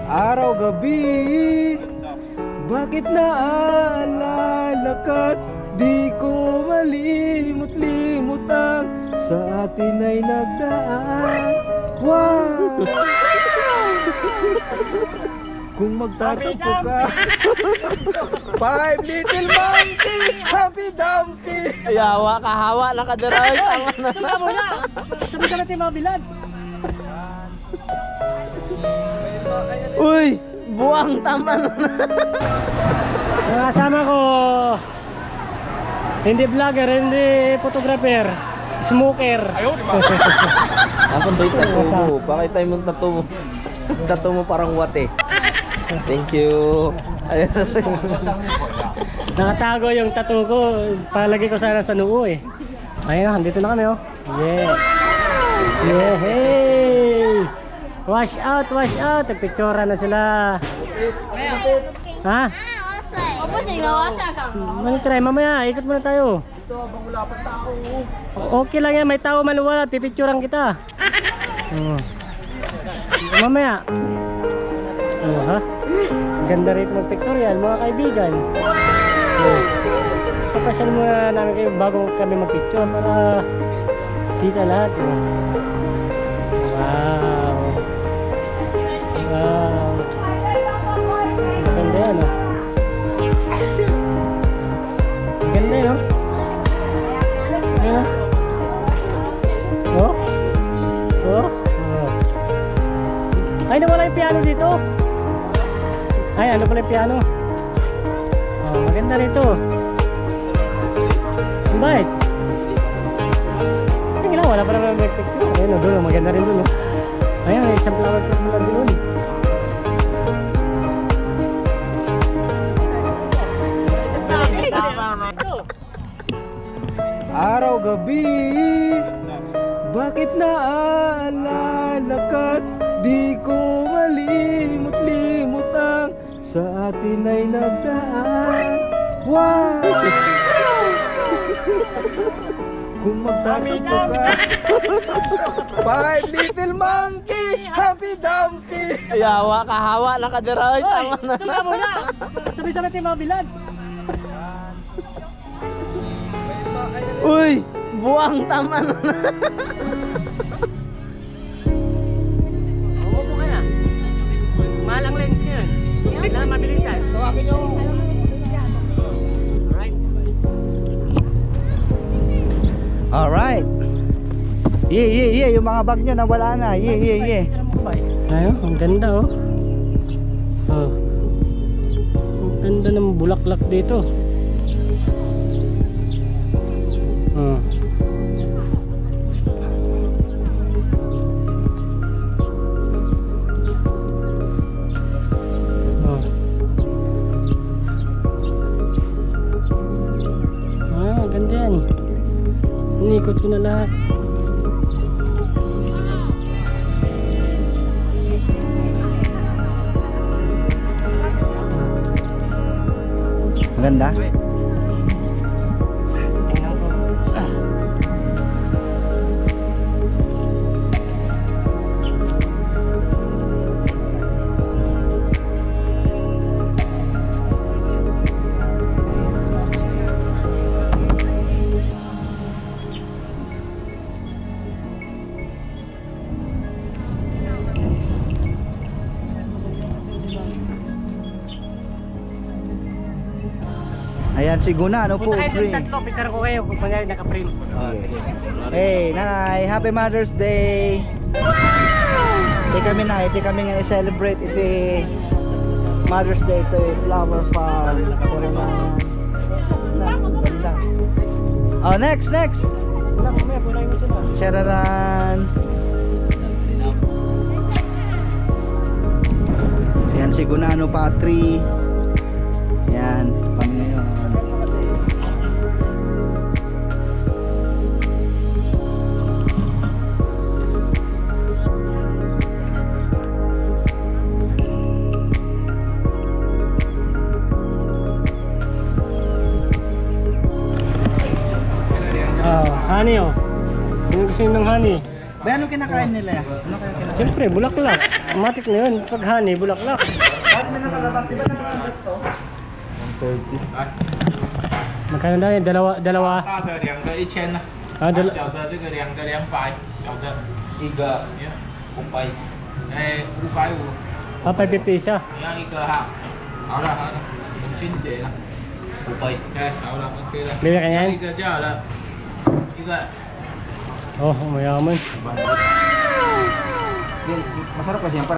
Araw-gabi, bakit naalala ka't di ko malimot-limot ang sa atin ay nagdaan. Wow! Kung magtatampo ka, Five Little Monkey, Happy Dumpy. Ayawa, kahawa na kadiray. Tama na. Sabi mo na! Sabi ka natin mga bilad! Uy, buwang tama na. Yung kasama ko, hindi vlogger, hindi photographer, smoker. Asan ba yung tattoo mo? Pakita mo yung tattoo mo. Tattoo mo parang wate. Thank you. Ayun na sa'yo. Nakatago yung tattoo ko, palagi ko sana sa noo eh. Ayun, dito na kami oh. Yeah. Yeah, hey! Wash out, wash out. Nagpictura na sila. Ha? Try, mamaya, ikot muna tayo. Okay lang yan, may tao man wala, pipicturan kita. Mamaya. Ha? Ganda rito mag-pictorial, mga kaibigan. Papasyal muna namin kayo bago kami mag-picture para kita lahat. Wow. Wow. Ganda yan, oh. Ganda yun, oh. Ayun, oh. Oh. Oh. Ay, nawala yung piano dito. Ay, ano pala yung piano? Oh, maganda rito. Bait. Sige lang, wala pa naman may picture. Ayun, doon, maganda rin doon. Ayun, may isang flower pot mula doon. Araw-gabi, bakit naalala ka't di ko malimot-limot ang sa atin ay nagdaan. Wow! Kung magtatampo ka, Five Little Monkey, Happy Dumpy. Ayawa, kahawa na kadiray. Tama na. Sabi mo na! Sabi natin mga bilad. Uy, buwang tama na. Umupo ka na. Mahal ang lens ko yun. Kailangan mabilisan. Tawagin nyo. Alright. Yeah. Yung mga bag nyo nawala na. Yeah. Ayun, ang ganda oh. Oh. Ang ganda ng bulaklak dito. Oh. Oh. Ah, ang ganda yan. Inikot ko na lahat. Maganda. Ayan si Guna, ano po? Punta kayo Free. ng tatlo, picture ko kayo kung panyari naka-frame. Hey, nanay, happy Mother's Day. Iti kami na, iti kami nga i-celebrate iti Mother's Day to Flower Farm. Ganda. Oh, next. Wala, mamaya, punayin mo sila. Shararan. Ayan si Gunano Patri. Ayan, pang ngayon. Honey oh. Sino gusto yun ng honey? Ba, ano kinakain nila? Ano kaya kinakain? Siyempre, bulaklak. Matik na yun. Pag honey, bulaklak. Bakit may nakalabas? Iba na mga to? 130. Magkano daw yun? Dalawa.大的两个1000呢，Ah, dal- 小的这个两个200，小的， Iga. 呀， Kumpay. 哎550， Ah, 550 isa. 你要一个哈，好了好了，君姐了， Kumpay. 对，好了 OK 了， Bili ka 一 niyan? 个就好了，一个。 Oh, mayaman. Masarap kasi yan.